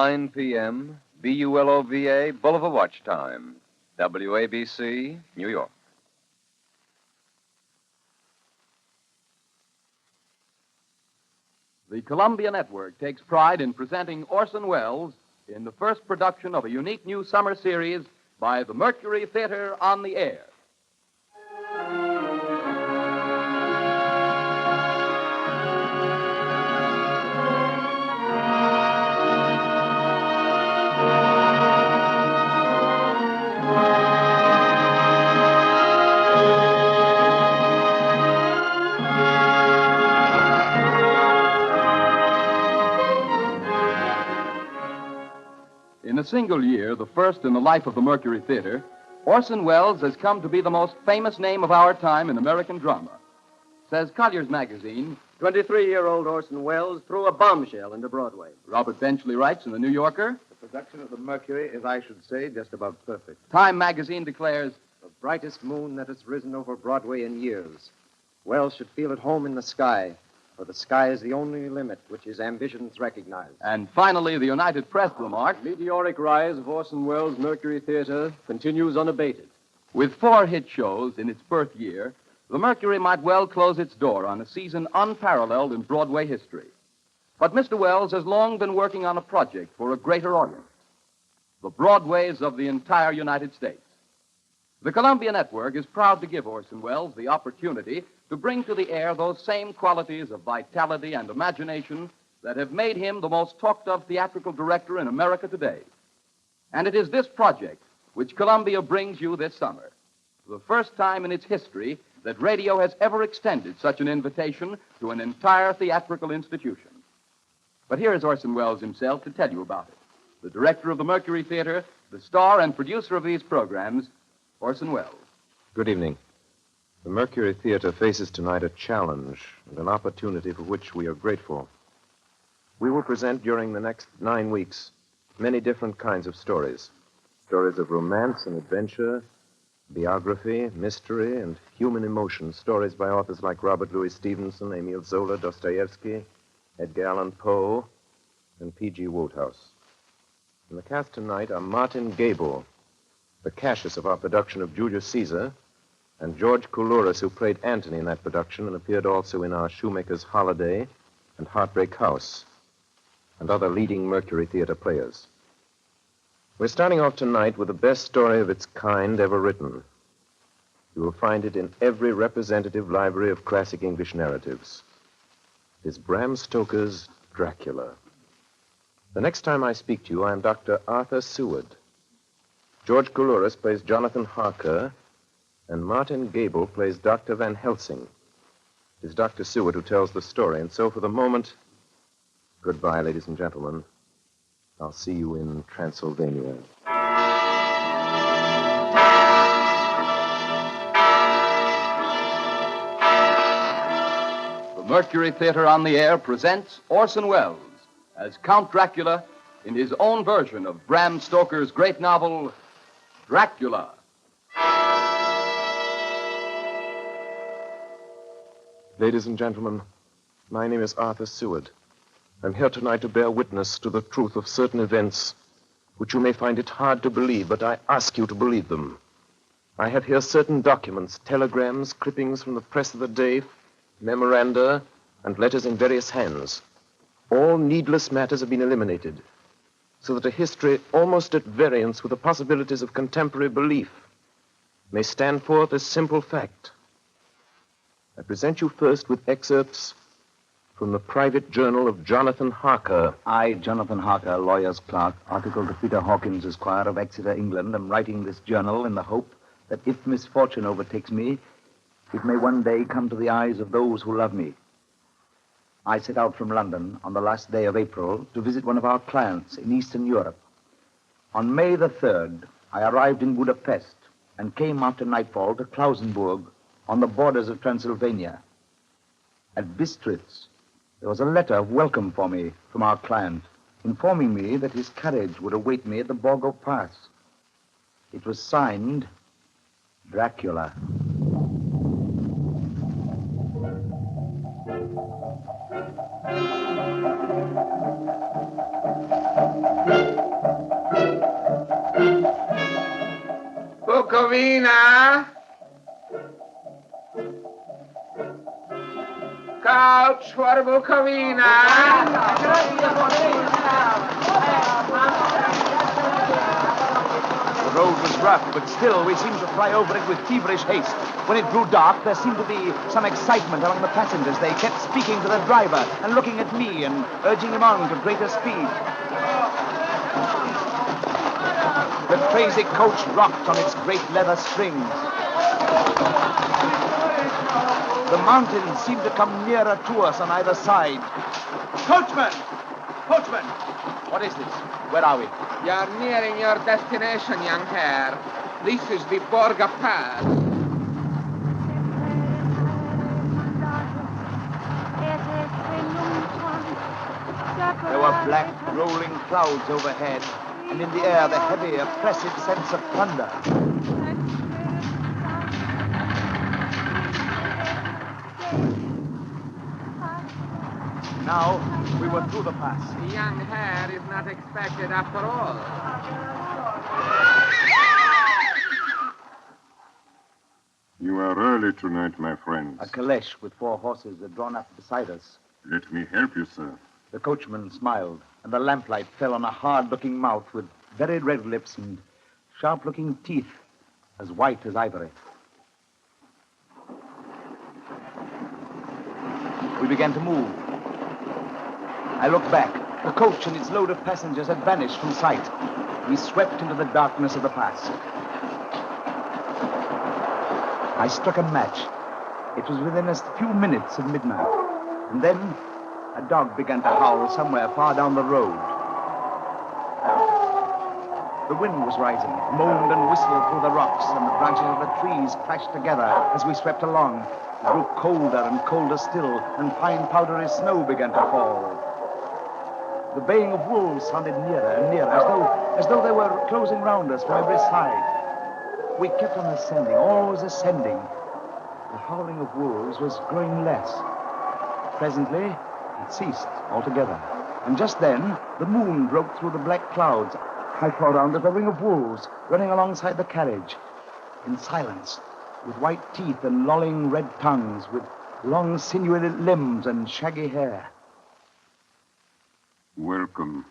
9 p.m., BULOVA, Boulevard Watch Time, WABC, New York. The Columbia Network takes pride in presenting Orson Welles in the first production of a unique new summer series by the Mercury Theatre on the Air. In a single year, the first in the life of the Mercury Theatre, Orson Welles has come to be the most famous name of our time in American drama. Says Collier's Magazine, 23-year-old Orson Welles threw a bombshell into Broadway. Robert Benchley writes in The New Yorker. The production of the Mercury is, I should say, just about perfect. Time Magazine declares, The brightest moon that has risen over Broadway in years. Welles should feel at home in the sky, for the sky is the only limit which his ambitions recognize. And finally, the United Press remarks, Meteoric rise of Orson Welles' Mercury Theatre continues unabated. with 4 hit shows in its birth year, the Mercury might well close its door on a season unparalleled in Broadway history. But Mr. Welles has long been working on a project for a greater audience, the Broadways of the entire United States. The Columbia Network is proud to give Orson Welles the opportunity to bring to the air those same qualities of vitality and imagination that have made him the most talked-of theatrical director in America today. And it is this project which Columbia brings you this summer, the first time in its history that radio has ever extended such an invitation to an entire theatrical institution. But here is Orson Welles himself to tell you about it. The director of the Mercury Theatre, the star and producer of these programs, Orson Welles. Good evening. The Mercury Theatre faces tonight a challenge and an opportunity for which we are grateful. We will present during the next 9 weeks many different kinds of stories. Stories of romance and adventure, biography, mystery, and human emotion. Stories by authors like Robert Louis Stevenson, Emile Zola, Dostoevsky, Edgar Allan Poe, and P.G. Wodehouse. In the cast tonight are Martin Gable, the Cassius of our production of Julius Caesar, and George Coulouris, who played Antony in that production and appeared also in our Shoemaker's Holiday and Heartbreak House, and other leading Mercury Theatre players. We're starting off tonight with the best story of its kind ever written. You will find it in every representative library of classic English narratives. It is Bram Stoker's Dracula. The next time I speak to you, I'm Dr. Arthur Seward. George Coulouris plays Jonathan Harker, and Martin Gable plays Dr. Van Helsing. It is Dr. Seward who tells the story, and so for the moment, goodbye, ladies and gentlemen. I'll see you in Transylvania. The Mercury Theatre on the Air presents Orson Welles as Count Dracula in his own version of Bram Stoker's great novel, Dracula. Ladies and gentlemen, my name is Arthur Seward. I'm here tonight to bear witness to the truth of certain events which you may find it hard to believe, but I ask you to believe them. I have here certain documents, telegrams, clippings from the press of the day, memoranda, and letters in various hands. All needless matters have been eliminated, so that a history almost at variance with the possibilities of contemporary belief may stand forth as simple fact. I present you first with excerpts from the private journal of Jonathan Harker. I, Jonathan Harker, lawyer's clerk, article to Peter Hawkins, Esquire of Exeter, England, am writing this journal in the hope that if misfortune overtakes me, it may one day come to the eyes of those who love me. I set out from London on the last day of April to visit one of our clients in Eastern Europe. On May the 3rd, I arrived in Budapest and came after nightfall to Klausenburg on the borders of Transylvania. At Bistritz, there was a letter of welcome for me from our client, informing me that his carriage would await me at the Borgo Pass. It was signed Dracula. Bukovina! Couch for Bukovina! The road was rough, but still we seemed to fly over it with feverish haste. When it grew dark, there seemed to be some excitement among the passengers. They kept speaking to the driver and looking at me and urging him on to greater speed. The crazy coach rocked on its great leather springs. The mountains seemed to come nearer to us on either side. Coachman! Coachman! What is this? Where are we? You're nearing your destination, young hare. This is the Borga Pass. There were black, rolling clouds overhead, and in the air the heavy, oppressive sense of thunder. Now, we were through the pass. The young hare is not expected after all. You are early tonight, my friends. A caleche with 4 horses are drawn up beside us. Let me help you, sir. The coachman smiled, and the lamplight fell on a hard-looking mouth with very red lips and sharp-looking teeth as white as ivory. We began to move. I looked back. The coach and its load of passengers had vanished from sight. We swept into the darkness of the pass. I struck a match. It was within a few minutes of midnight. And then a dog began to howl somewhere far down the road. The wind was rising. It moaned and whistled through the rocks, and the branches of the trees clashed together as we swept along. It grew colder and colder still, and fine powdery snow began to fall. The baying of wolves sounded nearer and nearer, as though they were closing round us from every side. We kept on ascending, always ascending. The howling of wolves was growing less. Presently, it ceased altogether. And just then, the moon broke through the black clouds. I saw round it a ring of wolves running alongside the carriage, in silence, with white teeth and lolling red tongues, with long sinewy limbs and shaggy hair. Welcome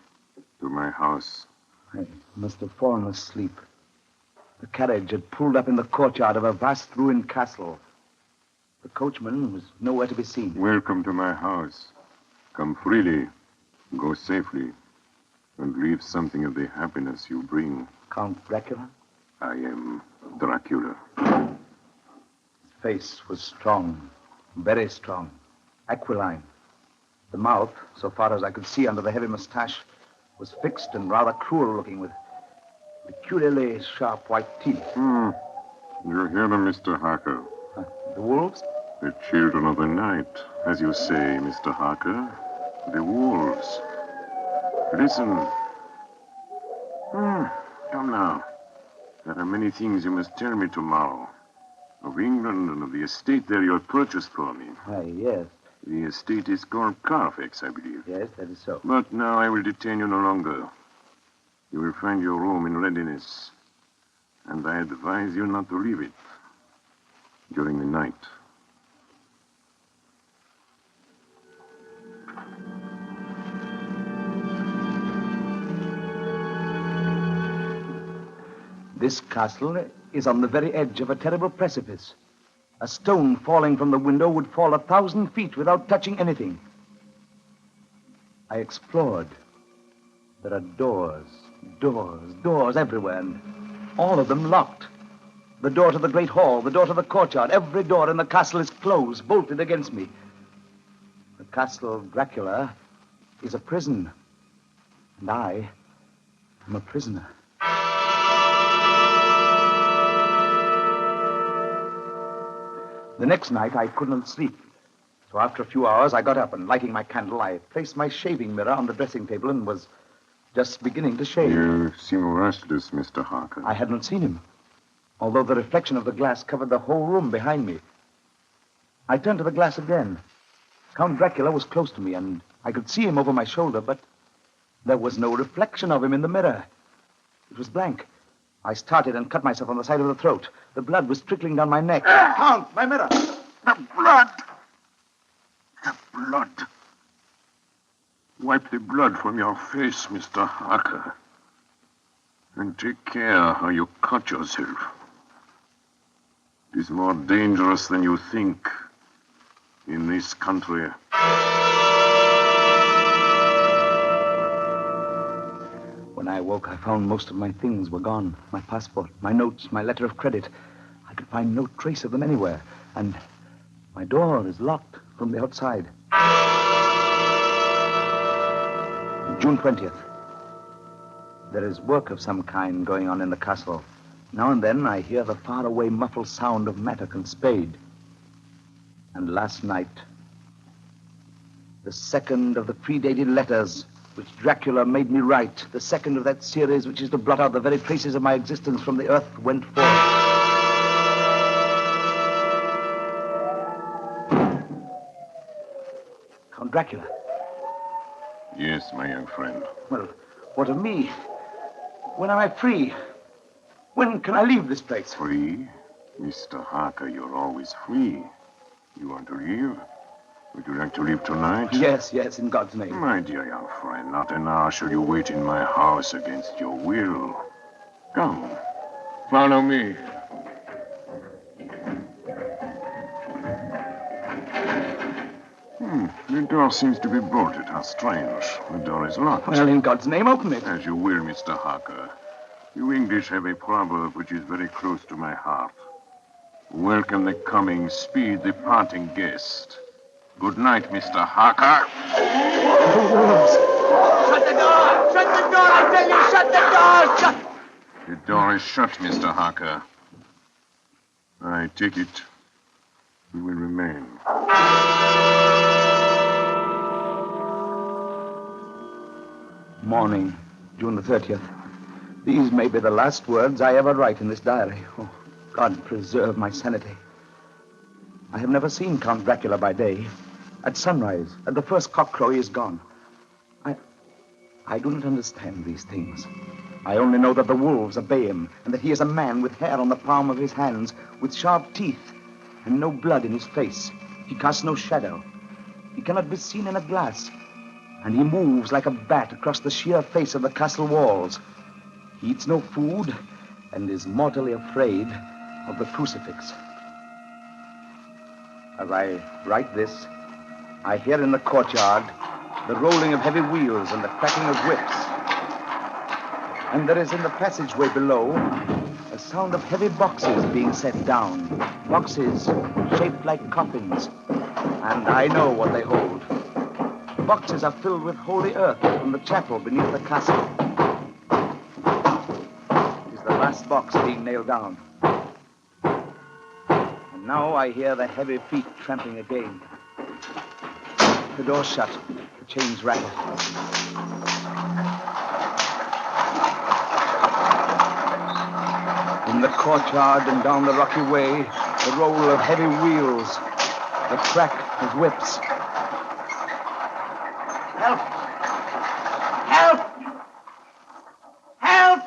to my house. I must have fallen asleep. The carriage had pulled up in the courtyard of a vast ruined castle. The coachman was nowhere to be seen. Welcome to my house. Come freely, go safely, and leave something of the happiness you bring. Count Dracula? I am Dracula. His face was strong, very strong, aquiline. The mouth, so far as I could see under the heavy mustache, was fixed and rather cruel looking, with peculiarly sharp white teeth. You hear them, Mr. Harker. The wolves? The children of the night, as you say, Mr. Harker. The wolves. Listen. Come now. There are many things you must tell me tomorrow. Of England and of the estate there you have purchased for me. Yes. The estate is called Carfax, I believe. Yes, that is so. But now I will detain you no longer. You will find your room in readiness. And I advise you not to leave it during the night. This castle is on the very edge of a terrible precipice. A stone falling from the window would fall 1,000 feet without touching anything. I explored. There are doors everywhere, and all of them locked. The door to the great hall, the door to the courtyard, every door in the castle is closed, bolted against me. The castle of Dracula is a prison, and I am a prisoner. The next night, I could not sleep. So after a few hours, I got up and, lighting my candle, I placed my shaving mirror on the dressing table and was just beginning to shave. You seem restless, Mr. Harker. I had not seen him, although the reflection of the glass covered the whole room behind me. I turned to the glass again. Count Dracula was close to me, and I could see him over my shoulder, but there was no reflection of him in the mirror. It was blank. I started and cut myself on the side of the throat. The blood was trickling down my neck. Count, my mirror. The blood! The blood! Wipe the blood from your face, Mr. Harker. And take care how you cut yourself. It is more dangerous than you think in this country. When I woke, I found most of my things were gone. My passport, my notes, my letter of credit. I could find no trace of them anywhere. And my door is locked from the outside. June 20th. There is work of some kind going on in the castle. Now and then I hear the faraway muffled sound of mattock and spade. And last night, the second of the predated letters which Dracula made me write, the second of that series which is to blot out the very traces of my existence from the earth, went forth. Count Dracula. Yes, my young friend. Well, what of me? When am I free? When can I leave this place? Free? Mr. Harker, you're always free. You want to leave? Would you like to leave tonight? Yes, in God's name. My dear young friend, not an hour shall you wait in my house against your will. Come, follow me. The door seems to be bolted. How strange. The door is locked. Well, in God's name, open it. As you will, Mr. Harker. You English have a proverb which is very close to my heart. Welcome the coming, speed the parting guest. Good night, Mr. Harker. Shut the door! Shut the door! I tell you, shut the door! Shut... The door is shut, Mr. Harker. I take it you will remain. Morning, June the 30th. These may be the last words I ever write in this diary. Oh, God preserve my sanity. I have never seen Count Dracula by day. At sunrise, at the first cockcrow, he is gone. I do not understand these things. I only know that the wolves obey him, and that he is a man with hair on the palm of his hands, with sharp teeth, and no blood in his face. He casts no shadow. He cannot be seen in a glass, and he moves like a bat across the sheer face of the castle walls. He eats no food, and is mortally afraid of the crucifix. As I write this, I hear in the courtyard the rolling of heavy wheels and the cracking of whips. And there is in the passageway below a sound of heavy boxes being set down. Boxes shaped like coffins. And I know what they hold. The boxes are filled with holy earth from the chapel beneath the castle. It is the last box being nailed down. And now I hear the heavy feet tramping again. The door's shut. The chains rattle. In the courtyard and down the rocky way, the roll of heavy wheels, the crack of whips. Help! Help! Help!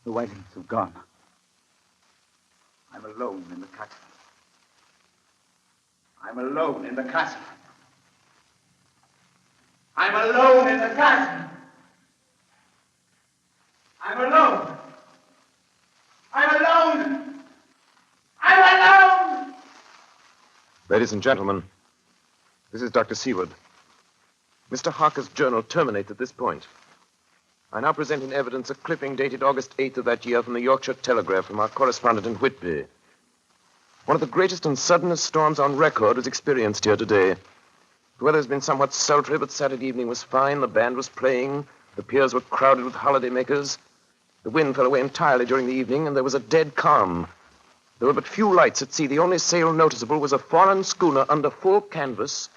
The wagons have gone. I'm alone in the castle. I'm alone in the castle. I'm alone in the castle. I'm alone. I'm alone. I'm alone. Ladies and gentlemen, this is Dr. Seward. Mr. Harker's journal terminates at this point. I now present in evidence a clipping dated August 8th of that year from the Yorkshire Telegraph from our correspondent in Whitby. One of the greatest and suddenest storms on record was experienced here today. The weather has been somewhat sultry, but Saturday evening was fine. The band was playing. The piers were crowded with holidaymakers. The wind fell away entirely during the evening, and there was a dead calm. There were but few lights at sea. The only sail noticeable was a foreign schooner under full canvas,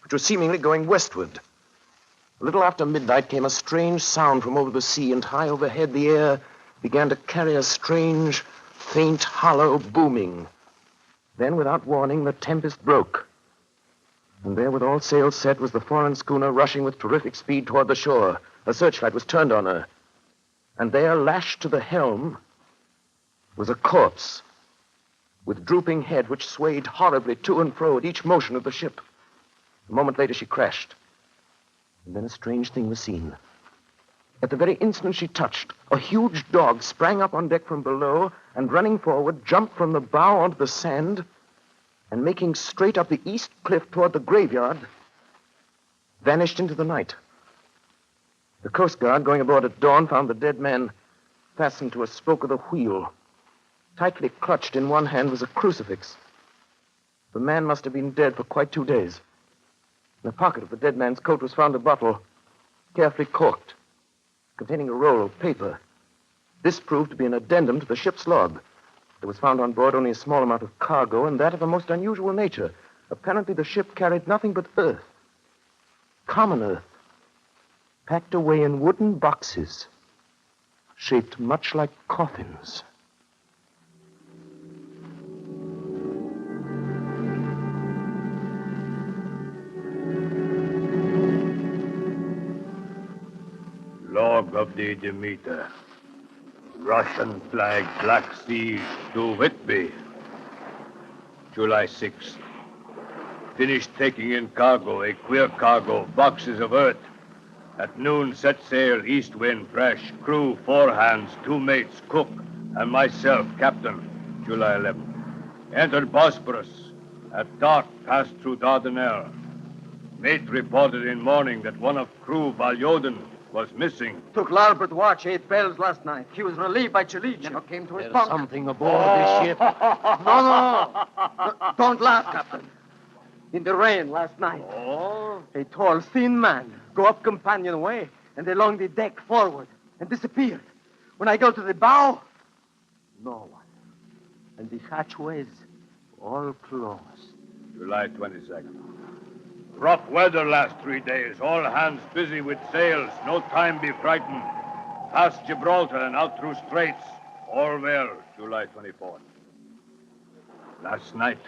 which was seemingly going westward. A little after midnight came a strange sound from over the sea, and high overhead the air began to carry a strange, faint, hollow booming. Then, without warning, the tempest broke. And there, with all sails set, was the foreign schooner rushing with terrific speed toward the shore. A searchlight was turned on her. And there, lashed to the helm, was a corpse with drooping head which swayed horribly to and fro at each motion of the ship. A moment later, she crashed. And then a strange thing was seen. At the very instant she touched, a huge dog sprang up on deck from below and, running forward, jumped from the bow onto the sand and, making straight up the east cliff toward the graveyard, vanished into the night. The Coast Guard, going aboard at dawn, found the dead man fastened to a spoke of the wheel. Tightly clutched in one hand was a crucifix. The man must have been dead for quite 2 days. In the pocket of the dead man's coat was found a bottle, carefully corked, containing a roll of paper. This proved to be an addendum to the ship's log. There was found on board only a small amount of cargo, and that of a most unusual nature. Apparently the ship carried nothing but earth. Common earth. Packed away in wooden boxes, shaped much like coffins. Log of the Demeter. Russian flag, Black Sea, to Whitby. July 6th. Finished taking in cargo, a queer cargo, boxes of earth. At noon, set sail, east wind, fresh. Crew, 4 hands, 2 mates, cook, and myself, captain. July 11th. Entered Bosporus. At dark, passed through Dardanelles. Mate reported in morning that one of crew, Balyoden, was missing. Took larboard watch 8 bells last night. He was relieved by Chelich. Never came to his bunk. Something aboard this ship. No. Don't laugh, Captain. In the rain last night. Oh? A tall, thin man go up companionway and along the deck forward and disappeared. When I go to the bow, no one. And the hatchways all closed. July 22nd. Rough weather last 3 days. All hands busy with sails. No time be frightened. Past Gibraltar and out through straits. All well. July 24th. Last night,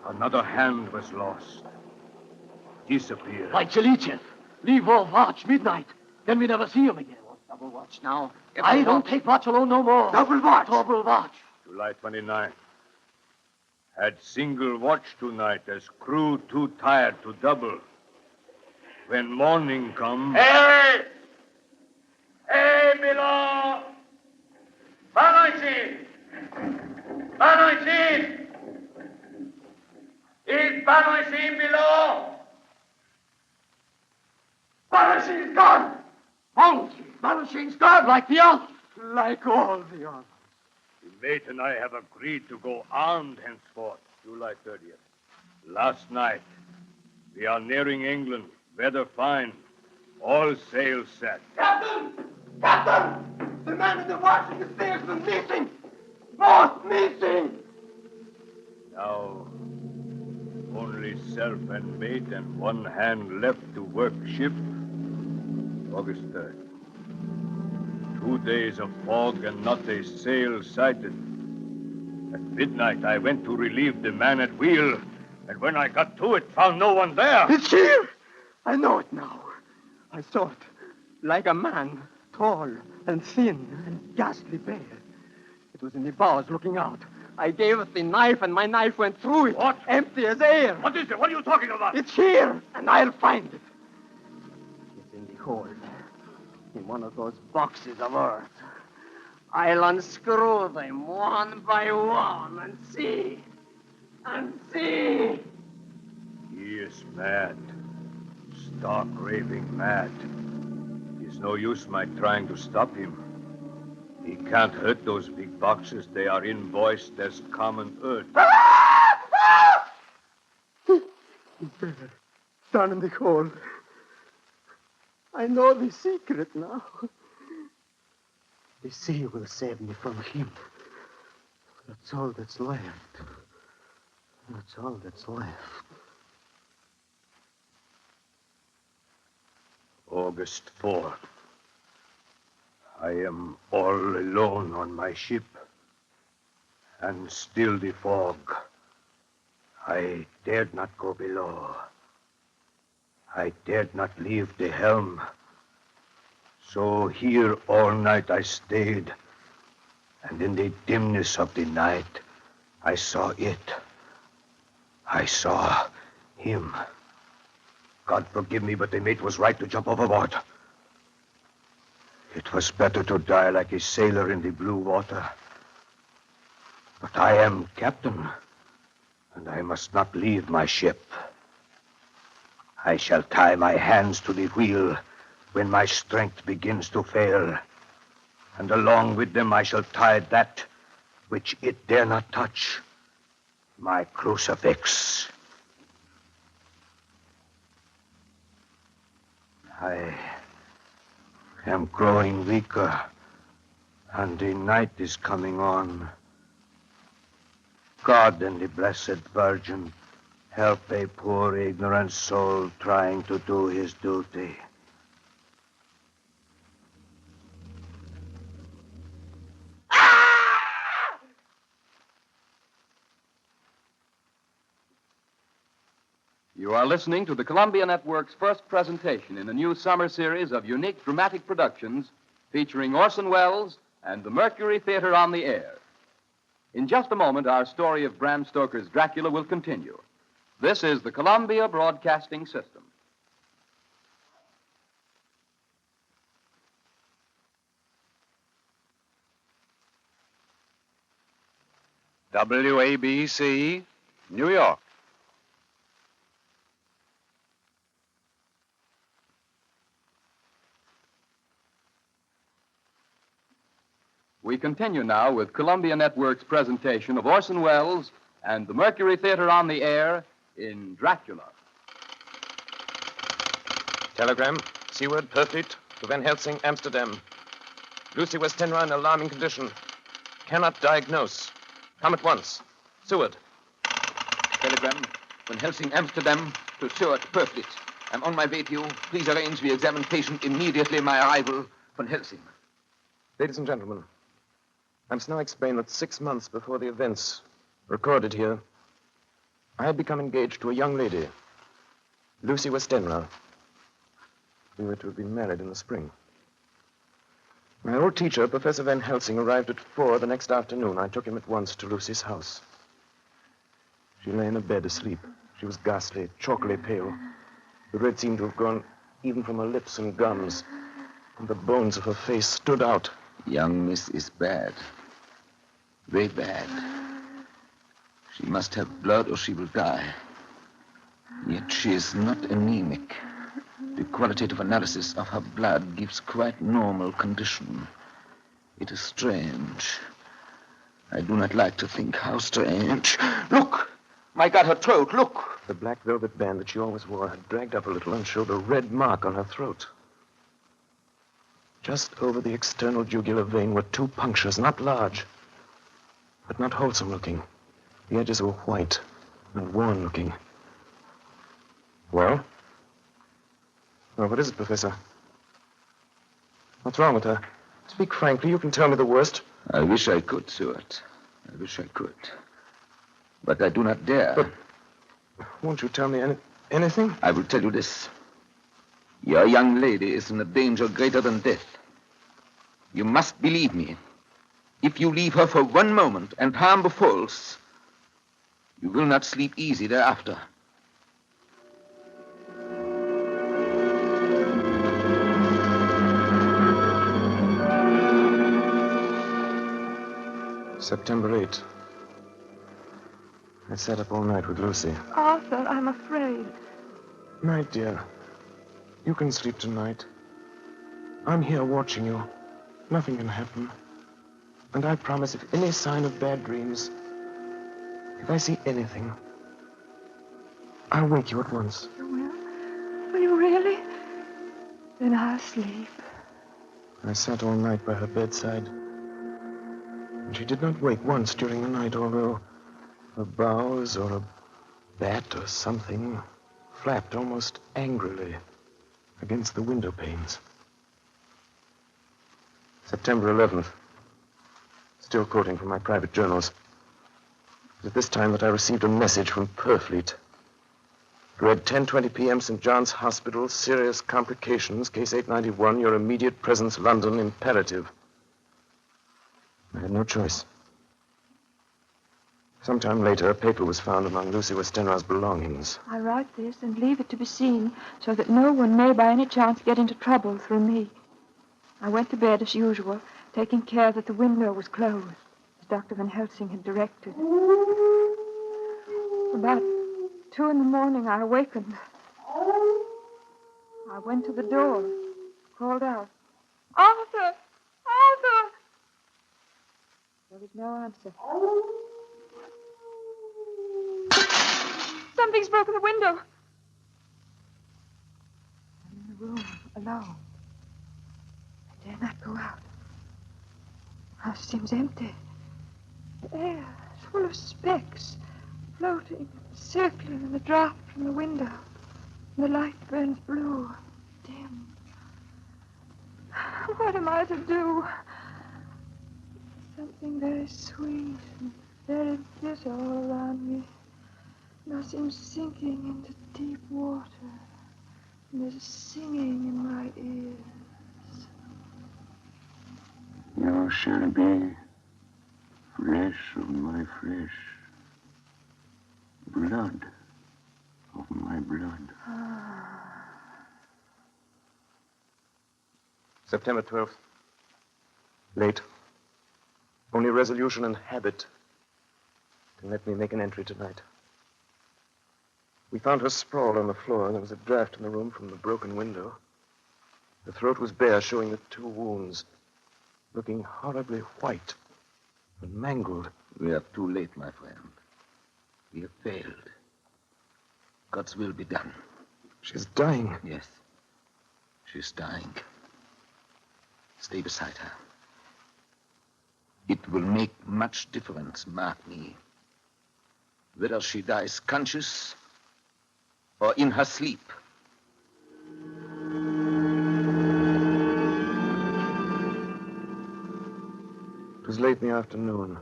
another hand was lost. Disappeared. By Chelichev. Leave off watch, midnight. Then we never see him again. Double watch now. I don't take watch alone no more. Double watch. Double watch. July 29th. Had single watch tonight as crew too tired to double. When morning come... Hey! Hey, below! Panoitin! Panoitin! Is Panoitin below? Panoitin's gone! Panoitin's gone like the others. Like all the others. The mate and I have agreed to go armed henceforth, July 30th. Last night, we are nearing England. Weather fine. All sails set. Captain! Captain! The man in the watch in the stairs was missing! Both missing! Now, only self and mate and 1 hand left to work ship. August 3rd. 2 days of fog and not a sail sighted. At midnight, I went to relieve the man at wheel, and when I got to it, found no one there. It's here! I know it now. I saw it. Like a man, tall and thin and ghastly pale. It was in the bows looking out. I gave it the knife, and my knife went through it. What? Empty as air. What is it? What are you talking about? It's here, and I'll find it. It's in the hold. In one of those boxes of earth. I'll unscrew them one by one and see. And see. He is mad. Stark raving mad. It's no use my trying to stop him. He can't hurt those big boxes. They are invoiced as common earth. He's there, down in the hold. I know the secret now. The sea will save me from him. That's all that's left. That's all that's left. August 4th. I am all alone on my ship. And still the fog. I dared not go below. I dared not leave the helm. So here all night I stayed, and in the dimness of the night, I saw it. I saw him. God forgive me, but the mate was right to jump overboard. It was better to die like a sailor in the blue water. But I am captain, and I must not leave my ship. I shall tie my hands to the wheel when my strength begins to fail, and along with them I shall tie that which it dare not touch, my crucifix. I am growing weaker, and the night is coming on. God and the Blessed Virgin help a poor ignorant soul trying to do his duty. You are listening to the Columbia Network's first presentation in a new summer series of unique dramatic productions featuring Orson Welles and the Mercury Theatre on the air. In just a moment, our story of Bram Stoker's Dracula will continue. This is the Columbia Broadcasting System. WABC, New York. We continue now with Columbia Network's presentation of Orson Welles and the Mercury Theatre on the air in Dracula. Telegram, Seaward, Perfleet, to Van Helsing, Amsterdam. Lucy Westenra in alarming condition. Cannot diagnose. Come at once. Seward. Telegram from Helsing, Amsterdam to Stuart Perfleet. I'm on my way to you. Please arrange we examine patient immediately my arrival from Helsing. Ladies and gentlemen, I must now explain that 6 months before the events recorded here, I had become engaged to a young lady, Lucy Westenra. We were to have been married in the spring. My old teacher, Professor Van Helsing, arrived at 4 the next afternoon. I took him at once to Lucy's house. She lay in a bed asleep. She was ghastly, chalkily pale. The red seemed to have gone even from her lips and gums, and the bones of her face stood out. Young miss is bad. Very bad. She must have blood or she will die. Yet she is not anemic. The qualitative analysis of her blood gives quite normal condition. It is strange. I do not like to think how strange. Look! My God, her throat, look! The black velvet band that she always wore had dragged up a little and showed a red mark on her throat. Just over the external jugular vein were 2 punctures, not large, but not wholesome looking. The edges were white and worn looking. Well? Well, what is it, Professor? What's wrong with her? Speak frankly. You can tell me the worst. I wish I could, Stuart. I wish I could. But I do not dare. But won't you tell me anything? I will tell you this. Your young lady is in a danger greater than death. You must believe me. If you leave her for 1 moment and harm befalls, you will not sleep easy thereafter. September 8th. I sat up all night with Lucy. Arthur, I'm afraid. Night, dear. You can sleep tonight. I'm here watching you. Nothing can happen. And I promise if any sign of bad dreams, if I see anything, I'll wake you at once. You will? Will you really? Then I'll sleep. I sat all night by her bedside. And she did not wake once during the night, although a boughs or a bat or something flapped almost angrily against the window panes. September 11th. Still quoting from my private journals. It was at this time that I received a message from Perfleet. Read 10:20 p.m. St. John's Hospital. Serious complications. Case 891. Your immediate presence, London. Imperative. I had no choice. Sometime later, a paper was found among Lucy Westenra's belongings. I write this and leave it to be seen so that no one may by any chance get into trouble through me. I went to bed as usual, taking care that the window was closed, as Dr. Van Helsing had directed. About 2 a.m, I awakened. I went to the door, called out, "Arthur! Arthur!" There was no answer. Something's broken the window. I'm in the room, alone. I dare not go out. The house seems empty. The air is full of specks, floating, circling in the draught from the window. And the light burns blue, dim. What am I to do? Something very sweet and very bitter all around me. And I seem sinking into deep water. And there's a singing in my ears. You shall be flesh of my flesh, blood of my blood. September 12th. Late. Only resolution and habit can let me make an entry tonight. We found her sprawled on the floor. There was a draft in the room from the broken window. Her throat was bare, showing the 2 wounds, looking horribly white and mangled. We are too late, my friend. We have failed. God's will be done. She's dying. Yes. She's dying. Stay beside her. It will make much difference, mark me, whether she dies conscious or in her sleep. It was late in the afternoon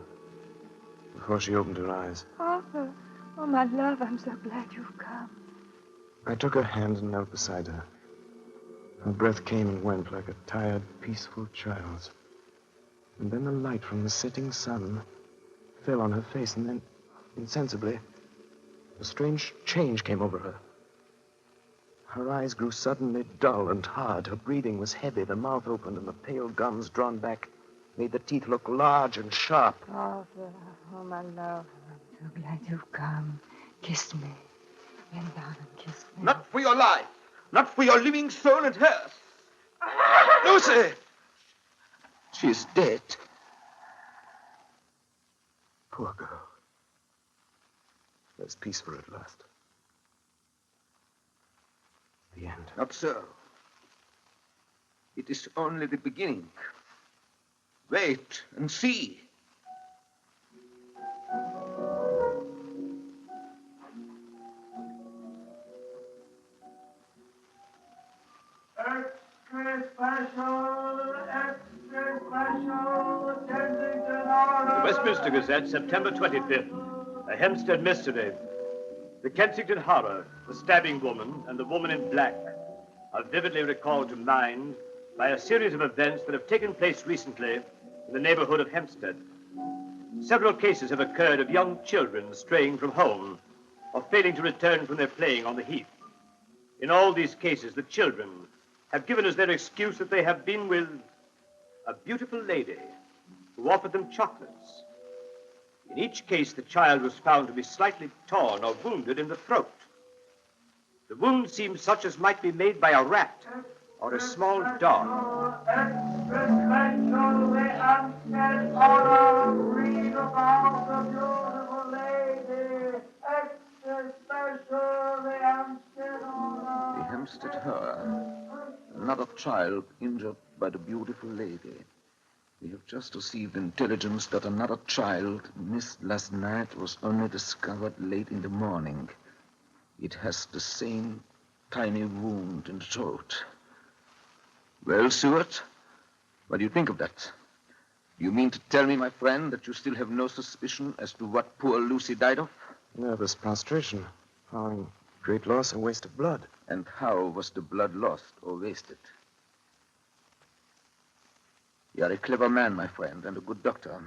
before she opened her eyes. Arthur, oh, my love, I'm so glad you've come. I took her hand and knelt beside her. Her breath came and went like a tired, peaceful child's. And then the light from the setting sun fell on her face, and then, insensibly, a strange change came over her. Her eyes grew suddenly dull and hard. Her breathing was heavy. The mouth opened, and the pale gums drawn back made the teeth look large and sharp. Arthur, oh, my love, I'm so glad you've come. Kiss me. Bend down and kiss me. Not for your life. Not for your living soul and hers. Lucy! She is dead. Poor girl. There's peace for her at last. The end. Not so. It is only the beginning. Wait and see. The Westminster Gazette, September 25th. A Hempstead mystery. The Kensington horror, the stabbing woman, and the woman in black are vividly recalled to mind by a series of events that have taken place recently in the neighborhood of Hempstead. Several cases have occurred of young children straying from home or failing to return from their playing on the heath. In all these cases, the children have given as their excuse that they have been with a beautiful lady who offered them chocolates. In each case, the child was found to be slightly torn or wounded in the throat. The wound seemed such as might be made by a rat or a small dog. The Hempstead horror. Another child injured by the beautiful lady. We have just received intelligence that another child missed last night was only discovered late in the morning. It has the same tiny wound in the throat. Well, Stuart, what do you think of that? You mean to tell me, my friend, that you still have no suspicion as to what poor Lucy died of? Nervous prostration, following Great loss and waste of blood. And how was the blood lost or wasted? You are a clever man, my friend, and a good doctor.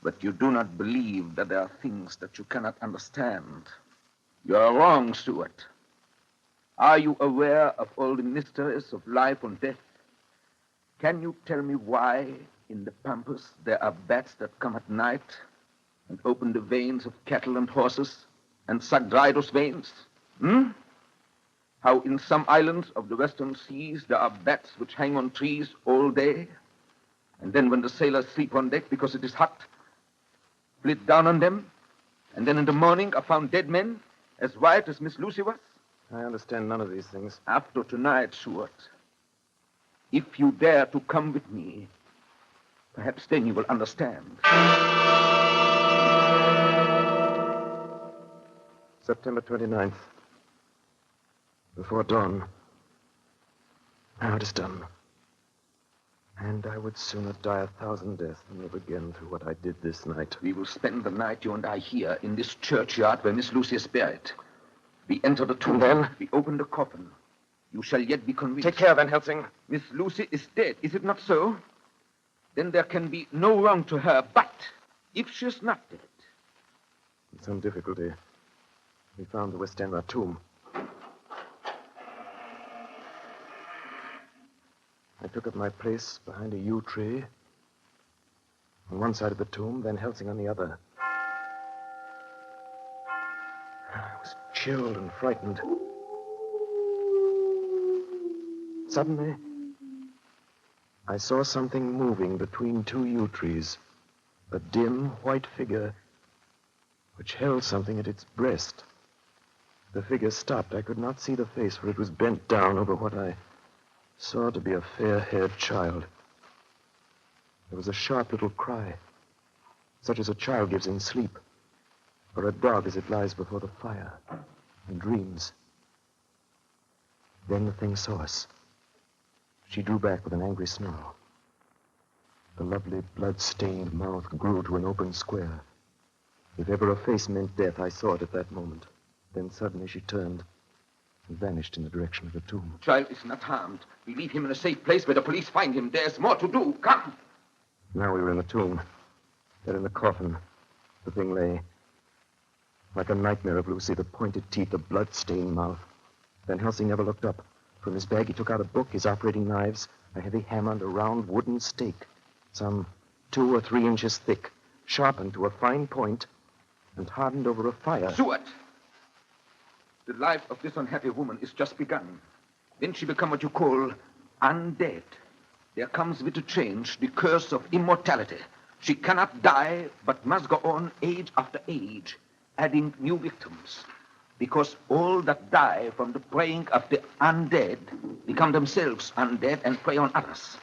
But you do not believe that there are things that you cannot understand. You are wrong, Stuart. Are you aware of all the mysteries of life and death? Can you tell me why in the pampas there are bats that come at night and open the veins of cattle and horses and suck dry those veins? How in some islands of the western seas there are bats which hang on trees all day, and then when the sailors sleep on deck because it is hot, flit down on them, and then in the morning are found dead men, as white as Miss Lucy was? I understand none of these things. After tonight, Stuart, if you dare to come with me, perhaps then you will understand. September 29th. Before dawn. Now it is done. And I would sooner die 1,000 deaths than live again through what I did this night. We will spend the night, you and I, here, in this churchyard where Miss Lucy is buried. We enter the tomb. And then? We open the coffin. You shall yet be convinced. Take care, Van Helsing. Miss Lucy is dead, is it not so? Then there can be no wrong to her. But if she is not dead... With some difficulty, we found the Westenra tomb. I took up my place behind a yew tree. On one side of the tomb, Van Helsing on the other. I was chilled and frightened. Suddenly, I saw something moving between two yew trees. A dim, white figure which held something at its breast. The figure stopped. I could not see the face, for it was bent down over what I saw to be a fair-haired child. There was a sharp little cry, such as a child gives in sleep, or a dog as it lies before the fire and dreams. Then the thing saw us. She drew back with an angry snarl. The lovely blood-stained mouth grew to an open square. If ever a face meant death, I saw it at that moment. Then suddenly she turned and vanished in the direction of the tomb. The child is not harmed. We leave him in a safe place where the police find him. There's more to do. Come. Now we were in the tomb. Then in the coffin, the thing lay. Like a nightmare of Lucy, the pointed teeth, the blood-stained mouth. Van Helsing never looked up. From his bag, he took out a book, his operating knives, a heavy hammer, and a round wooden stake, some 2 or 3 inches thick, sharpened to a fine point, and hardened over a fire. Stuart! The life of this unhappy woman is just begun. Then she become what you call undead. There comes with the change the curse of immortality. She cannot die, but must go on age after age, adding new victims. Because all that die from the preying of the undead become themselves undead and prey on others.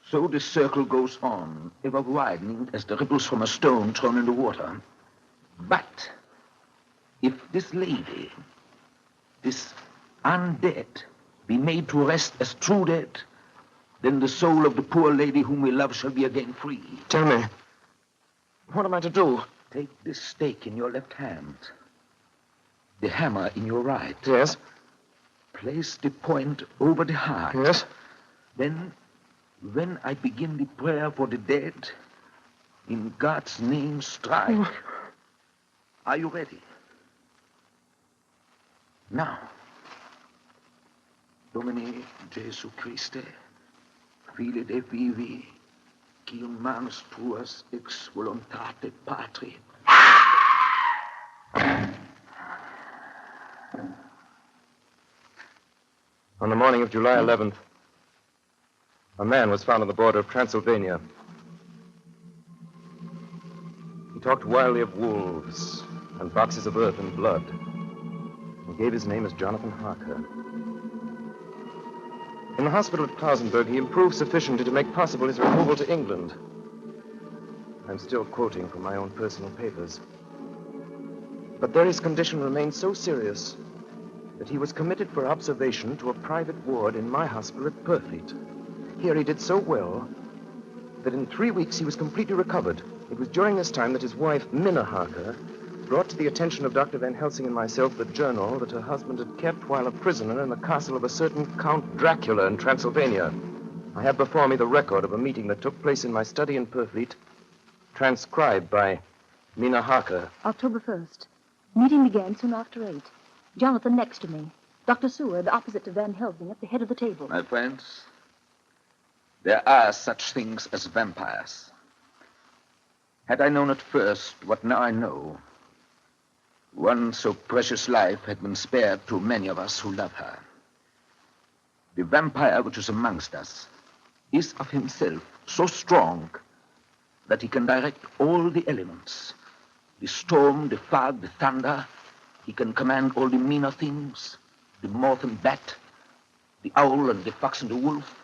So the circle goes on, ever widening as the ripples from a stone thrown in the water. But if this lady, this undead, be made to rest as true dead, then the soul of the poor lady whom we love shall be again free. Tell me, what am I to do? Take this stake in your left hand, the hammer in your right. Yes? Place the point over the heart. Yes? Then, when I begin the prayer for the dead, in God's name strike. Are you ready? Now, Domine Jesu Christe, Fili de vivi, qui manus tuas ex voluntate Patri. On the morning of July 11th, a man was found on the border of Transylvania. He talked wildly of wolves and boxes of earth and blood, and gave his name as Jonathan Harker. In the hospital at Klausenberg, he improved sufficiently to make possible his removal to England. I'm still quoting from my own personal papers. But there his condition remained so serious that he was committed for observation to a private ward in my hospital at Purfleet. Here he did so well that in 3 weeks he was completely recovered. It was during this time that his wife, Minna Harker, brought to the attention of Dr. Van Helsing and myself the journal that her husband had kept while a prisoner in the castle of a certain Count Dracula in Transylvania. I have before me the record of a meeting that took place in my study in Purfleet, transcribed by Mina Harker. October 1st. Meeting began soon after 8. Jonathan next to me. Dr. Seward opposite to Van Helsing at the head of the table. My friends, there are such things as vampires. Had I known at first what now I know, one so precious life had been spared to many of us who love her. The vampire which is amongst us is of himself so strong that he can direct all the elements. The storm, the fog, the thunder. He can command all the meaner things, the moth and bat, the owl and the fox and the wolf.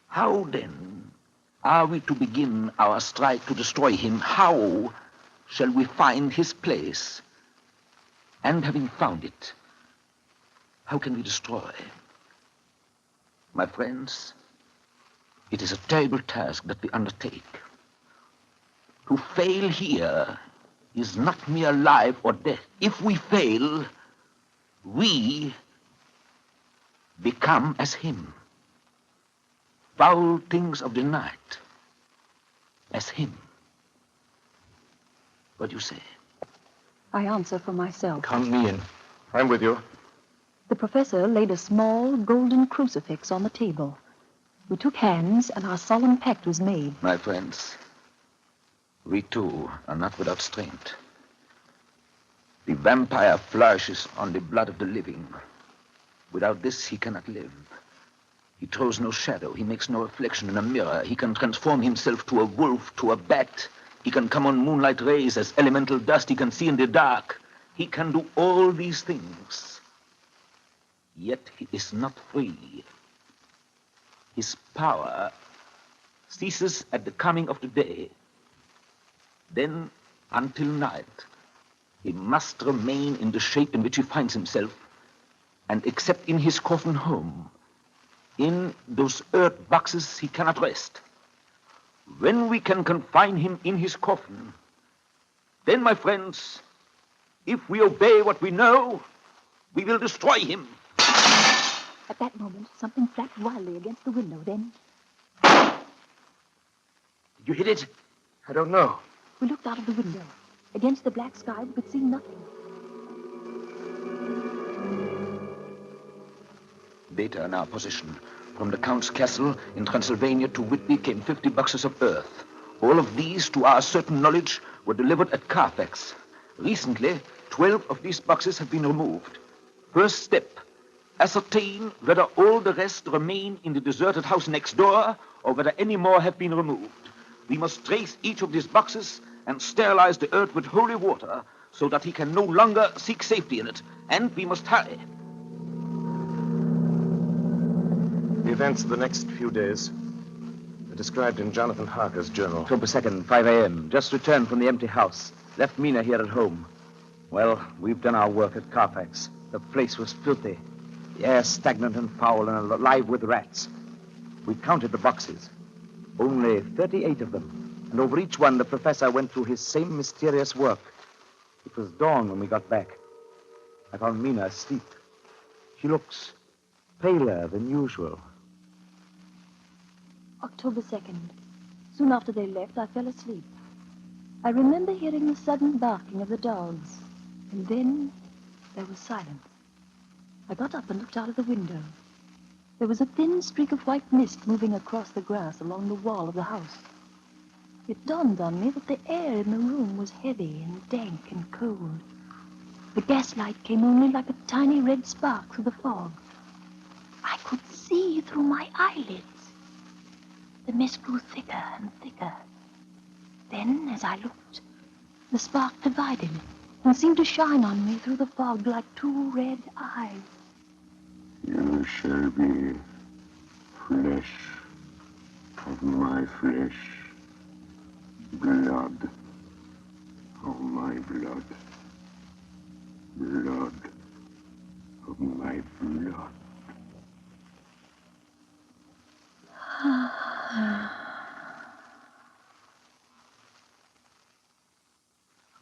How, then, are we to begin our strike to destroy him? How shall we find his place? And having found it, how can we destroy? My friends, it is a terrible task that we undertake. To fail here is not mere life or death. If we fail, we become as him. Foul things of the night, as him. What do you say? I answer for myself. Count me in. I'm with you. The professor laid a small golden crucifix on the table. We took hands, and our solemn pact was made. My friends, we too are not without strength. The vampire flourishes on the blood of the living. Without this, he cannot live. He throws no shadow. He makes no reflection in a mirror. He can transform himself to a wolf, to a bat. He can come on moonlight rays as elemental dust. He can see in the dark. He can do all these things. Yet he is not free. His power ceases at the coming of the day. Then, until night, he must remain in the shape in which he finds himself, and except in his coffin home, in those earth boxes, he cannot rest. When we can confine him in his coffin, then, my friends, if we obey what we know, we will destroy him. At that moment, something flapped wildly against the window. Then Did you hit it? I don't know. we looked out of the window. Against the black sky, we could see nothing. Data in our possession. From the Count's castle in Transylvania to Whitby came 50 boxes of earth. All of these, to our certain knowledge, were delivered at Carfax. Recently, 12 of these boxes have been removed. First step, ascertain whether all the rest remain in the deserted house next door or whether any more have been removed. We must trace each of these boxes and sterilize the earth with holy water so that he can no longer seek safety in it. And we must hurry. The events of the next few days are described in Jonathan Harker's journal. October 2nd, 5 a.m. Just returned from the empty house. Left Mina here at home. Well, we've done our work at Carfax. The place was filthy. The air stagnant and foul and alive with rats. We counted the boxes. Only 38 of them. And over each one, the professor went through his same mysterious work. It was dawn when we got back. I found Mina asleep. She looks paler than usual. October 2nd. Soon after they left, I fell asleep. I remember hearing the sudden barking of the dogs. And then there was silence. I got up and looked out of the window. There was a thin streak of white mist moving across the grass along the wall of the house. It dawned on me that the air in the room was heavy and dank and cold. The gaslight came only like a tiny red spark through the fog. I could see through my eyelids. The mist grew thicker and thicker. Then, as I looked, the spark divided and seemed to shine on me through the fog like two red eyes. You shall be flesh of my flesh, blood of my blood, blood of my blood.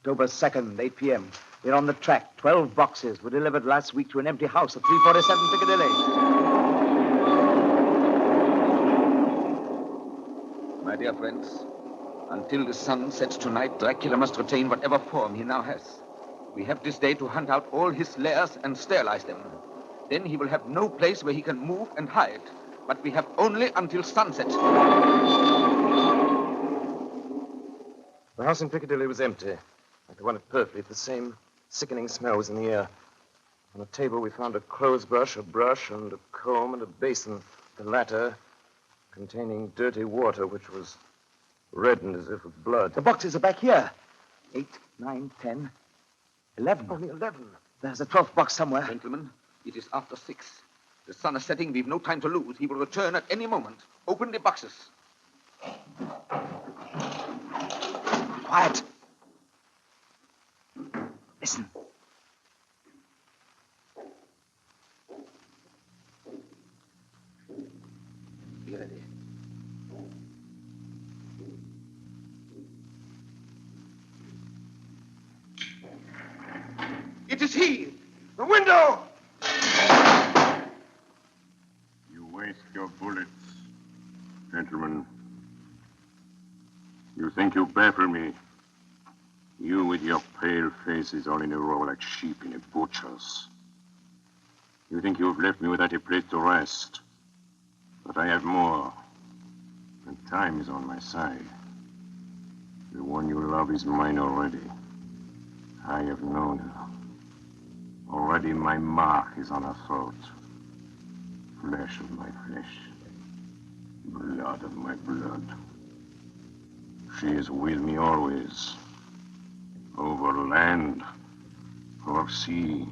October 2nd, 8 p.m. We're on the track. 12 boxes were delivered last week to an empty house at 347 Piccadilly. My dear friends, until the sun sets tonight, Dracula must retain whatever form he now has. We have this day to hunt out all his lairs and sterilize them. Then he will have no place where he can move and hide. But we have only until sunset. The house in Piccadilly was empty, like the one at Purfleet. The same sickening smell was in the air. On the table, we found a clothes brush, a brush, and a comb, and a basin. The latter containing dirty water, which was reddened as if with blood. The boxes are back here. 8, 9, 10, 11. Only 11. There's a 12th box somewhere. Gentlemen, it is after 6. The sun is setting. We've no time to lose. He will return at any moment. Open the boxes. Quiet. Listen. Be ready. It is he! The window! You waste your bullets, gentlemen. You think you baffle me? You with your pale faces all in a row like sheep in a butcher's. You think you've left me without a place to rest. But I have more. And time is on my side. The one you love is mine already. I have known her. Already my mark is on her throat. Flesh of my flesh. Blood of my blood. She is with me always. Over land or sea.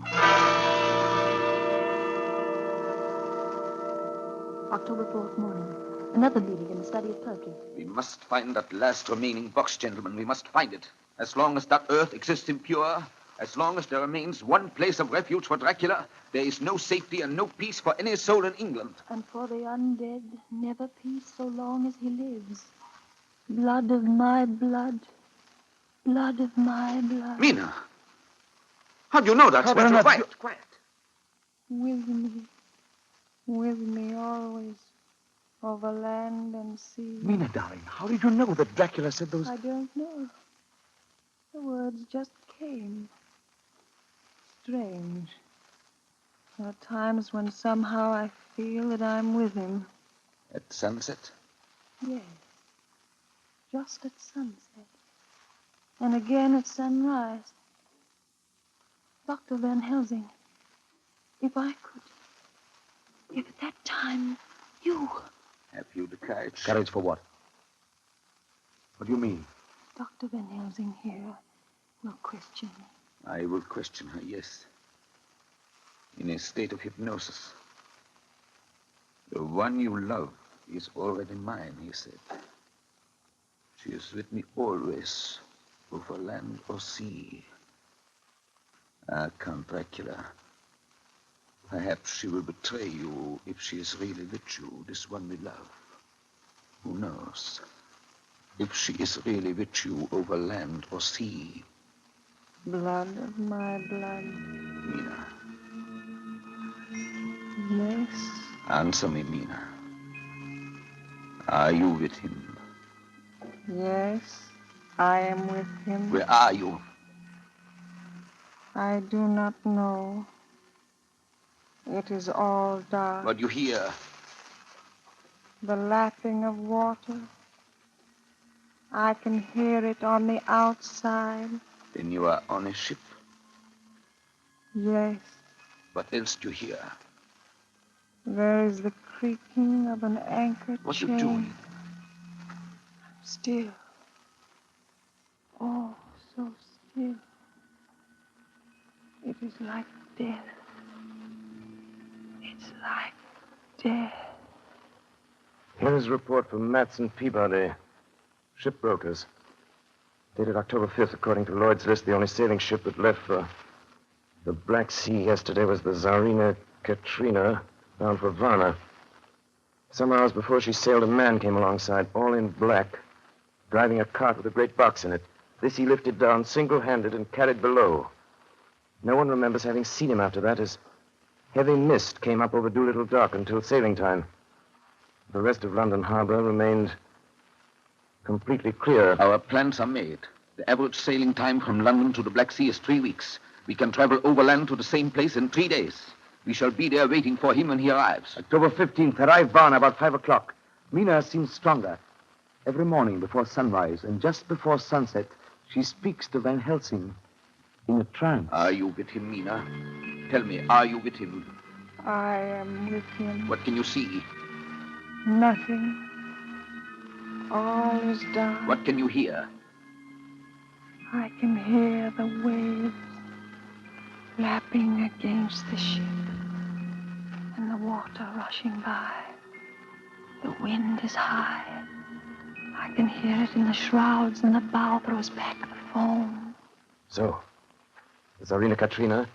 October 4th morning. Another meeting in the study of Turkey. We must find that last remaining box, gentlemen. We must find it. As long as that earth exists impure, as long as there remains one place of refuge for Dracula, there is no safety and no peace for any soul in England. And for the undead, never peace so long as he lives. Blood of my blood. Blood of my blood. Mina! How do you know that, Special? Quiet. Quiet. With me always, over land and sea. Mina, darling, how did you know that Dracula said those... I don't know. The words just came. Strange. There are times when somehow I feel that I'm with him. At sunset? Yes. Just at sunset. And again at sunrise. Dr. Van Helsing, if I could... If at that time you... Have you the courage? Courage for what? What do you mean? Dr. Van Helsing here will question me. I will question her, yes. In a state of hypnosis. The one you love is already mine, he said. She is with me always, over land or sea. Ah, Count Dracula. Perhaps she will betray you if she is really with you, this one we love. Who knows? If she is really with you over land or sea. Blood of my blood. Mina. Yes. Answer me, Mina. Are you with him? Yes, I am with him. Where are you? I do not know. It is all dark. What do you hear? The lapping of water. I can hear it on the outside. Then you are on a ship. Yes, What else do you hear? there is the creaking of an anchor What chain. are you doing? Still. Oh, so still. It is like death. It's like death. Here is a report from Matson Peabody, shipbrokers. Dated October 5th, according to Lloyd's list, the only sailing ship that left for the Black Sea yesterday was the Tsarina Katrina, bound for Varna. Some hours before she sailed, a man came alongside, all in black, driving a cart with a great box in it. This he lifted down single-handed and carried below. No one remembers having seen him after that, as heavy mist came up over Doolittle Dock until sailing time. The rest of London Harbor remained completely clear. Our plans are made. The average sailing time from London to the Black Sea is 3 weeks. We can travel overland to the same place in 3 days. We shall be there waiting for him when he arrives. October 15th, arrive Varna about 5 o'clock. Mina seems stronger. Every morning before sunrise and just before sunset, she speaks to Van Helsing in a trance. Are you with him, Mina? Tell me, are you with him? I am with him. What can you see? Nothing. All is dark. What can you hear? I can hear the waves lapping against the ship and the water rushing by. The wind is high. I can hear it in the shrouds, and the bow throws back the foam. So, the Tsarina Katrina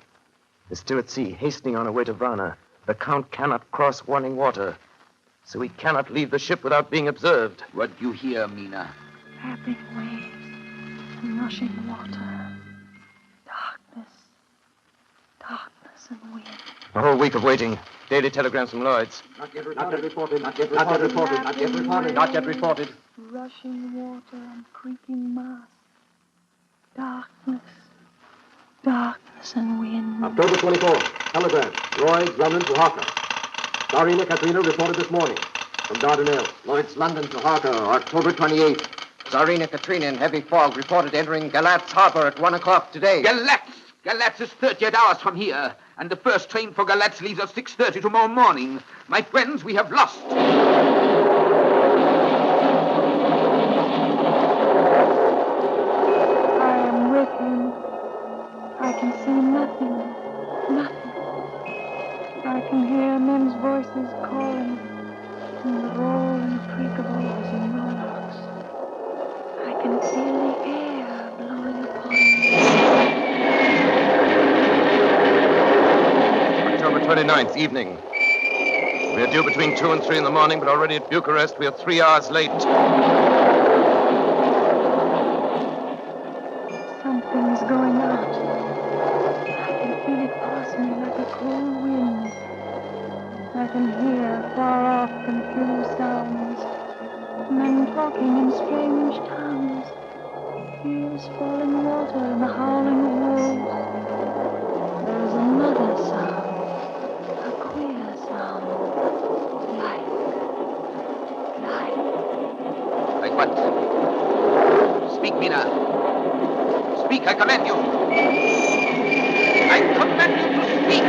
is still at sea, hastening on her way to Varna. The Count cannot cross running water, so he cannot leave the ship without being observed. What do you hear, Mina? Lapping waves and rushing water. Darkness. Darkness and wind. A whole week of waiting. Daily telegrams from Lloyd's. Not yet reported. Not yet reported. Not yet reported. Rushing water and creaking masts. Darkness. Darkness and wind. October 24th. Telegram. Lloyd's, London to Harker. Tsarina Katrina reported this morning from Dardanelles. Lloyd's, London to Harker, October 28th. Tsarina Katrina in heavy fog reported entering Galatz Harbor at 1 o'clock today. Galatz! Galatz is 38 hours from here, and the first train for Galatz leaves at 6:30 tomorrow morning. My friends, we have lost. I am with him. I can see nothing. Nothing. I can hear men's voices calling, and the roll and creak of oars and rowlocks. I can feel the air blowing upon me. October 29th, evening. We are due between 2 and 3 in the morning, but already at Bucharest we are 3 hours late. Something's going out. I can feel it pass me like a cold wind. I can hear far-off confused sounds. Men talking in strange tongues. Here's falling water and the howling of wolves. There's another sound. A queer sound. Like what? Speak, Mina. Speak, I command you. I command you to speak.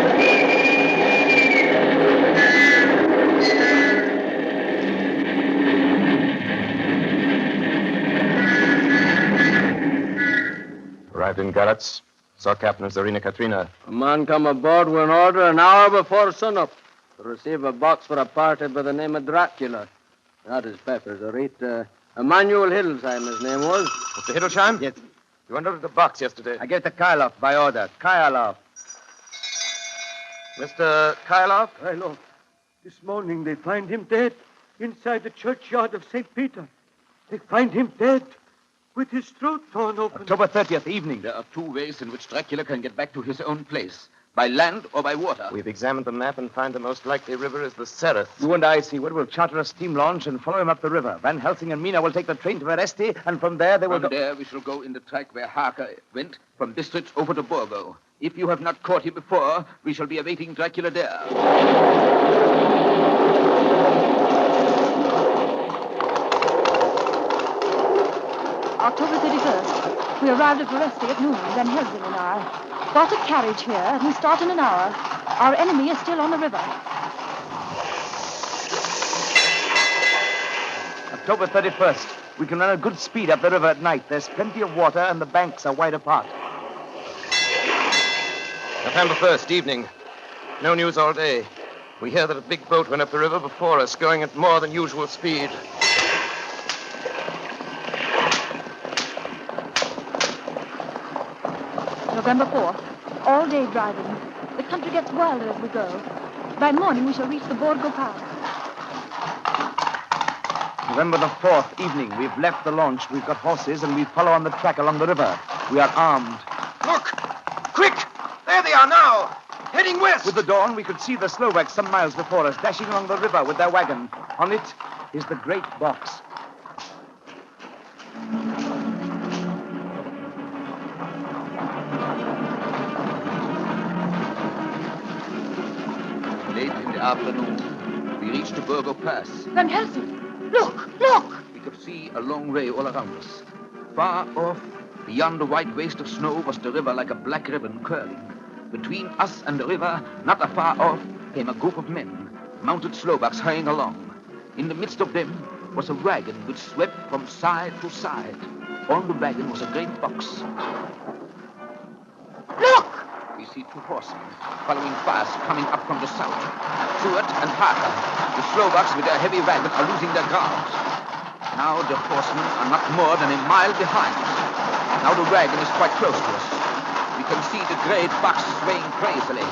Arrived in Galatz. Saw Captain Tsarina Katrina. A man come aboard with an order an hour before sunup to receive a box for a party by the name of Dracula. Not his peppers, or eat. Emmanuel Hiddlesheim, his name was. Mr. Hiddlesheim? Yes. You unloaded the box yesterday. I gave it to Kyloff by order. Kyloff. Mr. Kyloff? Right, look. This morning they find him dead inside the churchyard of St. Peter. They find him dead with his throat torn open. October 30th, evening. There are 2 ways in which Dracula can get back to his own place. By land or by water. We've examined the map and find the most likely river is the Sereth. You and I, Seward, will charter a steam launch and follow him up the river. Van Helsing and Mina will take the train to Veresti, and from there they will From there we shall go in the track where Harker went, from Bistritz over to Borgo. If you have not caught him before, we shall be awaiting Dracula there. October 31st. We arrived at Veresti at noon, Van Helsing and I. Got a carriage here, and we start in an hour. Our enemy is still on the river. October 31st. We can run at good speed up the river at night. There's plenty of water, and the banks are wide apart. November 1st, evening. No news all day. We hear that a big boat went up the river before us, going at more than usual speed. November 4th. All day driving. The country gets wilder as we go. By morning, we shall reach the Borgo Pass. November the 4th evening. We've left the launch. We've got horses, and we follow on the track along the river. We are armed. Look! Quick! There they are now! Heading west! With the dawn, we could see the Slovaks some miles before us, dashing along the river with their wagon. On it is the great box. Late in the afternoon, we reached the Burgo Pass. Van Helsing! Look! Look! We could see a long ray all around us. Far off, beyond the white waste of snow, was the river like a black ribbon curling. Between us and the river, not afar off, came a group of men, mounted Slovaks hurrying along. In the midst of them was a wagon which swept from side to side. On the wagon was a great box. Look! We see two horsemen following fast, coming up from the south. Stuart and Parker, the Slovaks with their heavy wagon, are losing their ground. Now the horsemen are not more than a mile behind. Now the wagon is quite close to us. We can see the great box swaying crazily.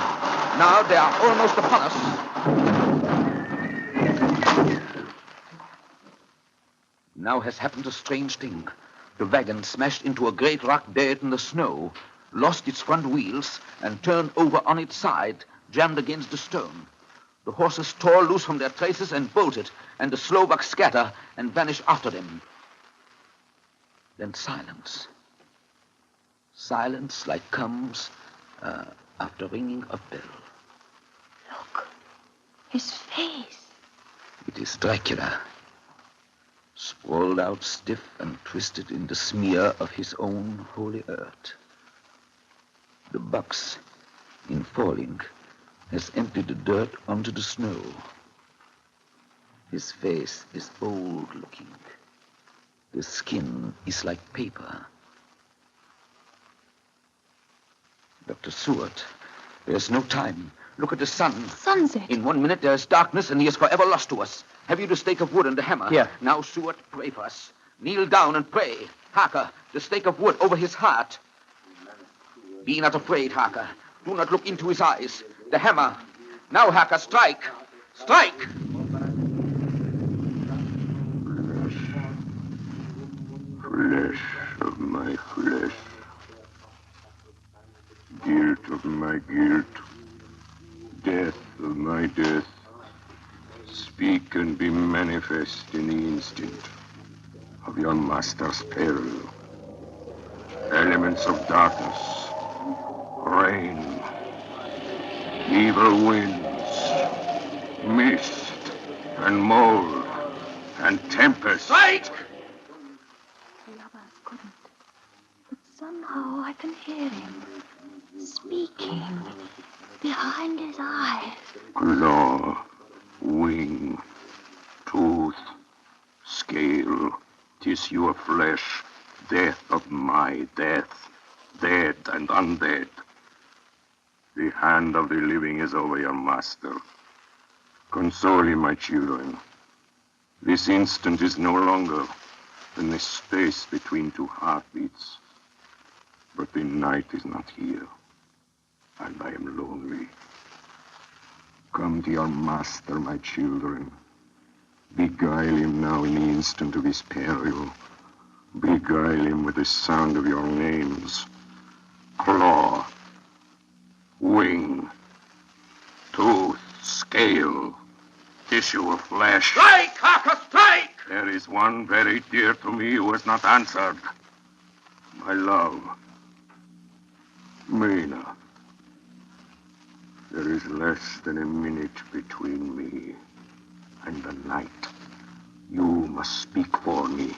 Now they are almost upon us. Now has happened a strange thing. The wagon smashed into a great rock bed in the snow, lost its front wheels, and turned over on its side, jammed against the stone. The horses tore loose from their traces and bolted, and the Slovaks scatter and vanish after them. Then silence. Silence like comes after ringing a bell. Look. His face. It is Dracula, sprawled out stiff and twisted in the smear of his own holy earth. The box, in falling, has emptied the dirt onto the snow. His face is old-looking. The skin is like paper. Dr. Seward, there's no time. Look at the sun. Sunset. In 1 minute, there's darkness, and he is forever lost to us. Have you the stake of wood and the hammer? Here. Now, Seward, pray for us. Kneel down and pray. Harker, the stake of wood over his heart. Be not afraid, Harker. Do not look into his eyes. The hammer. Now, Harker, strike. Strike! Flesh of my flesh. Guilt of my guilt. Death of my death. Speak and be manifest in the instant of your master's peril. Elements of darkness, rain, evil winds, mist, and mold, and tempest. Strike! The others couldn't. But somehow I can hear him speaking behind his eyes. Claw, wing, tooth, scale, tissue of flesh, death of my death, dead and undead. The hand of the living is over your master. Console him, my children. This instant is no longer than the space between two heartbeats. But the night is not here, and I am lonely. Come to your master, my children. Beguile him now in the instant of his peril. Beguile him with the sound of your names. Claw, wing, tooth, scale, tissue of flesh. Strike, Harker, strike! There is one very dear to me who has not answered. My love, Mina. There is less than a minute between me and the night. You must speak for me.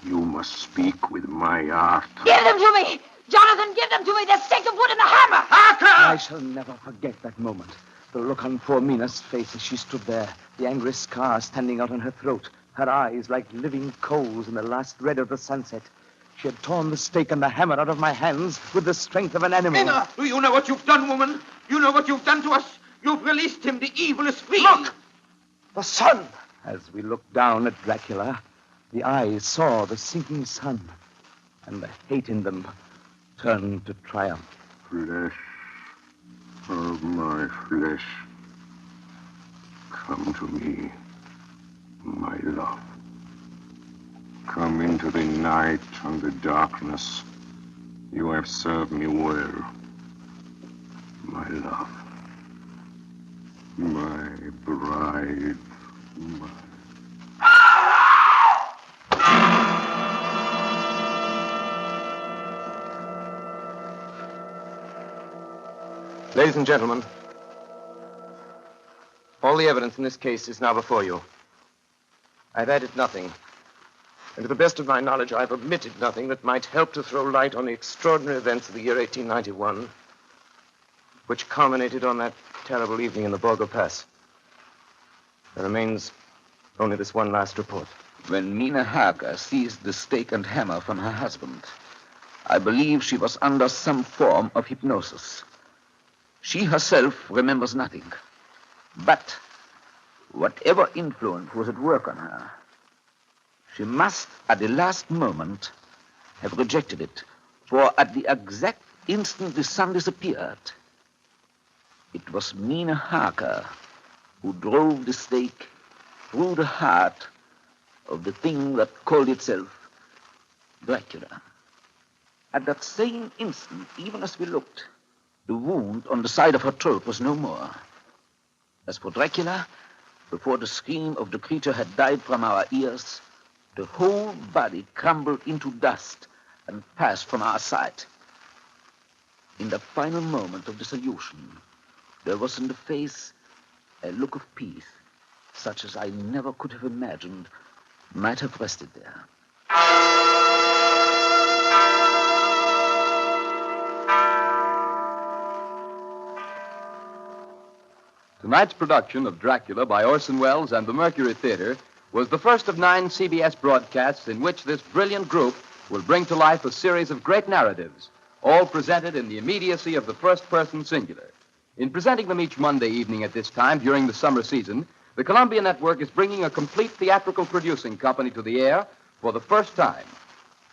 You must speak with my heart. Give them to me! Jonathan, give them to me! The stake of wood and the hammer! I shall never forget that moment. The look on poor Mina's face as she stood there, the angry scar standing out on her throat, her eyes like living coals in the last red of the sunset. She had torn the stake and the hammer out of my hands with the strength of an animal. Mina, do you know what you've done, woman? You know what you've done to us? You've released him. The evil is free. Look! The sun! As we looked down at Dracula, the eyes saw the sinking sun, and the hate in them turned to triumph. Flesh of my flesh. Come to me, my love. come into the night and the darkness. You have served me well, my love, my bride, my... Ladies and gentlemen, all the evidence in this case is now before you. I've added nothing. And to the best of my knowledge, I've omitted nothing that might help to throw light on the extraordinary events of the year 1891, which culminated on that terrible evening in the Borgo Pass. There remains only this one last report. When Mina Harker seized the stake and hammer from her husband, I believe she was under some form of hypnosis. She herself remembers nothing. But whatever influence was at work on her, she must, at the last moment, have rejected it. For at the exact instant the sun disappeared, it was Mina Harker who drove the stake through the heart of the thing that called itself Dracula. At that same instant, even as we looked, the wound on the side of her throat was no more. As for Dracula, before the scream of the creature had died from our ears, the whole body crumbled into dust and passed from our sight. In the final moment of dissolution, there was in the face a look of peace, such as I never could have imagined might have rested there. Tonight's production of Dracula by Orson Welles and the Mercury Theatre was the first of 9 CBS broadcasts in which this brilliant group will bring to life a series of great narratives, all presented in the immediacy of the first-person singular. In presenting them each Monday evening at this time during the summer season, the Columbia Network is bringing a complete theatrical producing company to the air for the first time.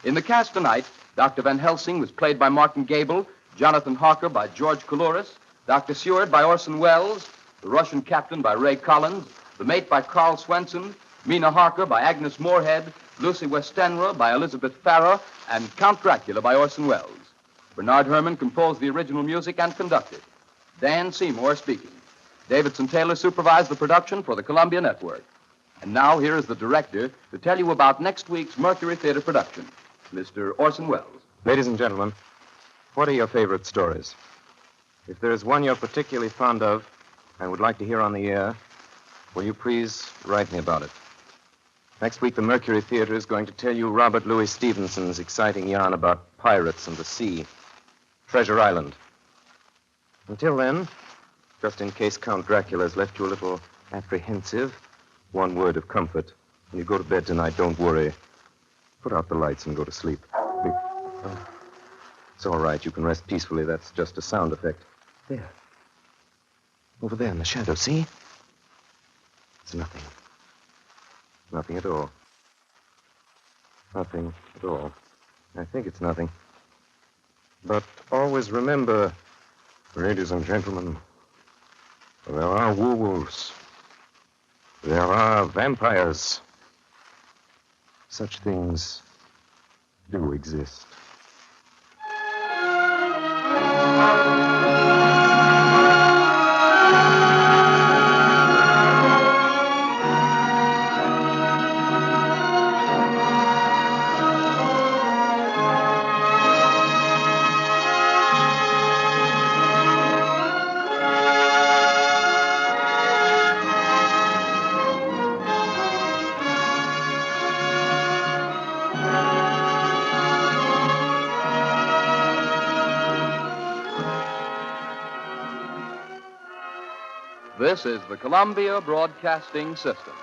In the cast tonight, Dr. Van Helsing was played by Martin Gable, Jonathan Harker by George Coulouris, Dr. Seward by Orson Welles, the Russian Captain by Ray Collins, the Mate by Carl Swenson, Mina Harker by Agnes Moorehead, Lucy Westenra by Elizabeth Farrer, and Count Dracula by Orson Welles. Bernard Herrmann composed the original music and conducted. Dan Seymour speaking. Davidson Taylor supervised the production for the Columbia Network. And now here is the director to tell you about next week's Mercury Theatre production, Mr. Orson Welles. Ladies and gentlemen, what are your favorite stories? If there is one you're particularly fond of and would like to hear on the air, will you please write me about it? Next week, the Mercury Theatre is going to tell you Robert Louis Stevenson's exciting yarn about pirates and the sea, Treasure Island. Until then, just in case Count Dracula has left you a little apprehensive, one word of comfort. When you go to bed tonight, don't worry. Put out the lights and go to sleep. It's all right. You can rest peacefully. That's just a sound effect. There. Over there in the shadow, see? It's nothing. Nothing at all. Nothing at all. I think it's nothing. But always remember, ladies and gentlemen, there are werewolves. There are vampires. Such things do exist. This is the Columbia Broadcasting System.